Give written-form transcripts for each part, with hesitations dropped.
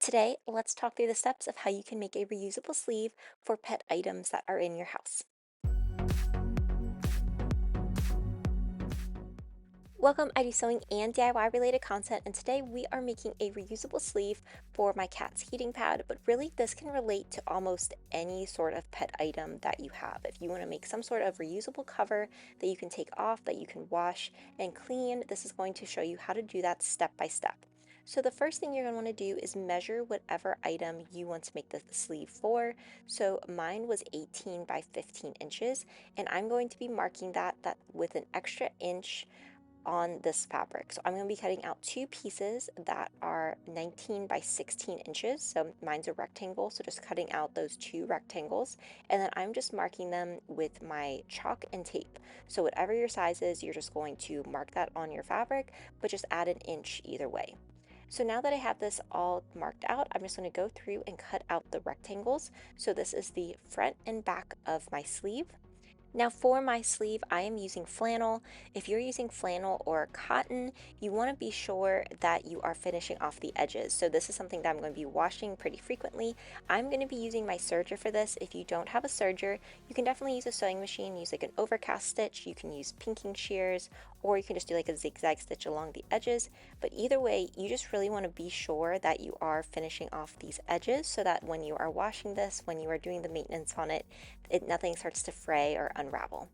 Today, let's talk through the steps of how you can make a reusable sleeve for pet items that are in your house. Welcome, I do sewing and DIY related content, and today we are making a reusable sleeve for my cat's heating pad, but really this can relate to almost any sort of pet item that you have. If you want to make some sort of reusable cover that you can take off, that you can wash and clean, this is going to show you how to do that step by step. So the first thing you're going to want to do is measure whatever item you want to make the sleeve for. So mine was 18 by 15 inches, and I'm going to be marking that with an extra inch on this fabric. So I'm going to be cutting out two pieces that are 19 by 16 inches. So mine's a rectangle, so just cutting out those two rectangles. And then I'm just marking them with my chalk and tape. So whatever your size is, you're just going to mark that on your fabric, but just add an inch either way. So now that I have this all marked out, I'm just going to go through and cut out the rectangles. So this is the front and back of my sleeve. Now for my sleeve, I am using flannel. If you're using flannel or cotton, you want to be sure that you are finishing off the edges. So this is something that I'm going to be washing pretty frequently. I'm going to be using my serger for this. If you don't have a serger, you can definitely use a sewing machine, use like an overcast stitch. You can use pinking shears, or you can just do like a zigzag stitch along the edges. But either way, you just really want to be sure that you are finishing off these edges so that when you are washing this, when you are doing the maintenance on it, nothing starts to fray or unravel.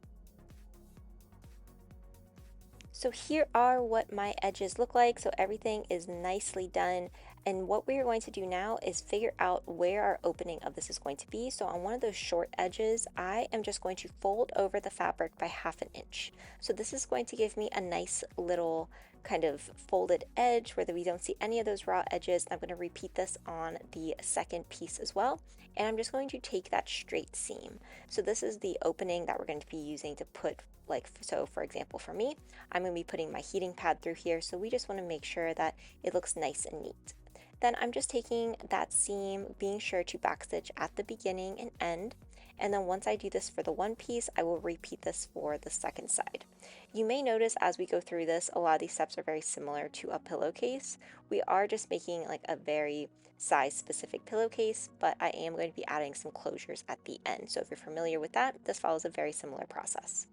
So here are what my edges look like. So everything is nicely done. And what we are going to do now is figure out where our opening of this is going to be. So on one of those short edges, I am just going to fold over the fabric by 1/2 inch. So this is going to give me a nice little kind of folded edge where we don't see any of those raw edges. I'm going to repeat this on the second piece as well. And I'm just going to take that straight seam. So this is the opening that we're going to be using to put, like, so for example, for me, I'm going to be putting my heating pad through here, so we just want to make sure that it looks nice and neat. Then I'm just taking that seam, being sure to backstitch at the beginning and end, and then once I do this for the one piece, I will repeat this for the second side. You may notice as we go through this, a lot of these steps are very similar to a pillowcase. We are just making like a very size specific pillowcase, but I am going to be adding some closures at the end. So if you're familiar with that, this follows a very similar process.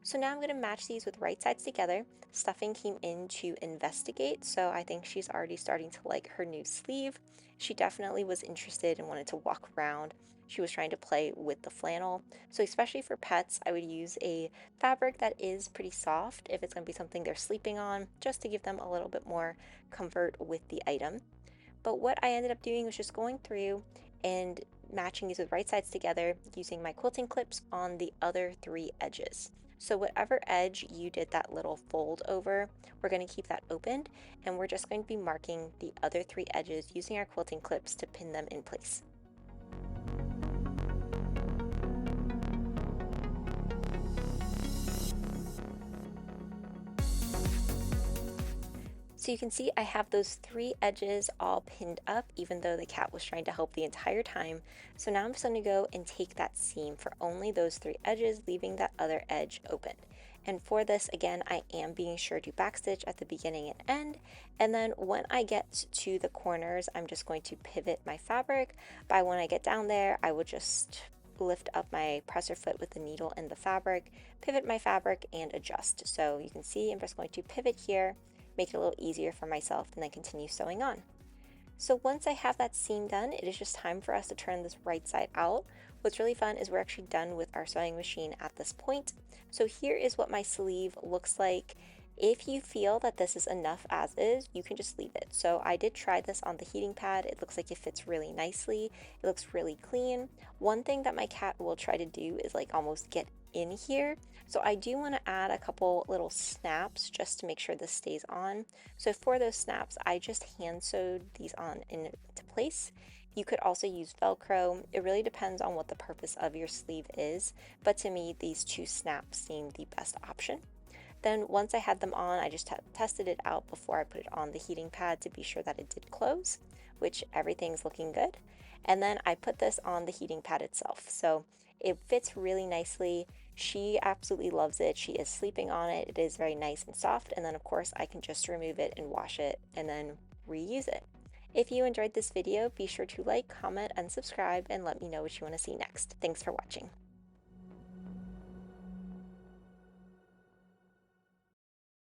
So now I'm going to match these with right sides together. Stuffing came in to investigate, so I think she's already starting to like her new sleeve. She definitely was interested and wanted to walk around. She was trying to play with the flannel. So especially for pets, I would use a fabric that is pretty soft if it's going to be something they're sleeping on, just to give them a little bit more comfort with the item. But what I ended up doing was just going through and matching these with right sides together using my quilting clips on the other three edges. So whatever edge you did that little fold over, we're going to keep that opened, and we're just going to be marking the other three edges using our quilting clips to pin them in place. So you can see I have those three edges all pinned up, even though the cat was trying to help the entire time. So now I'm just going to go and take that seam for only those three edges, leaving that other edge open. And for this, again, I am being sure to backstitch at the beginning and end. And then when I get to the corners, I'm just going to pivot my fabric. By when I get down there, I will just lift up my presser foot with the needle and the fabric, pivot my fabric, and adjust. So you can see I'm just going to pivot here, make it a little easier for myself, and then continue sewing on. So once I have that seam done, it is just time for us to turn this right side out. What's really fun is we're actually done with our sewing machine at this point. So here is what my sleeve looks like. If you feel that this is enough as is, you can just leave it. So I did try this on the heating pad. It looks like it fits really nicely. It looks really clean. One thing that my cat will try to do is like almost get in here. So I do want to add a couple little snaps just to make sure this stays on. So for those snaps, I just hand sewed these on into place. You could also use Velcro. It really depends on what the purpose of your sleeve is, but to me, these two snaps seem the best option. Then once I had them on, I just tested it out before I put it on the heating pad to be sure that it did close, which everything's looking good. And then I put this on the heating pad itself. So it fits really nicely. She absolutely loves it. She is sleeping on it. It is very nice and soft. And then of course I can just remove it and wash it and then reuse it. If you enjoyed this video, be sure to like, comment, and subscribe, and let me know what you want to see next. Thanks for watching.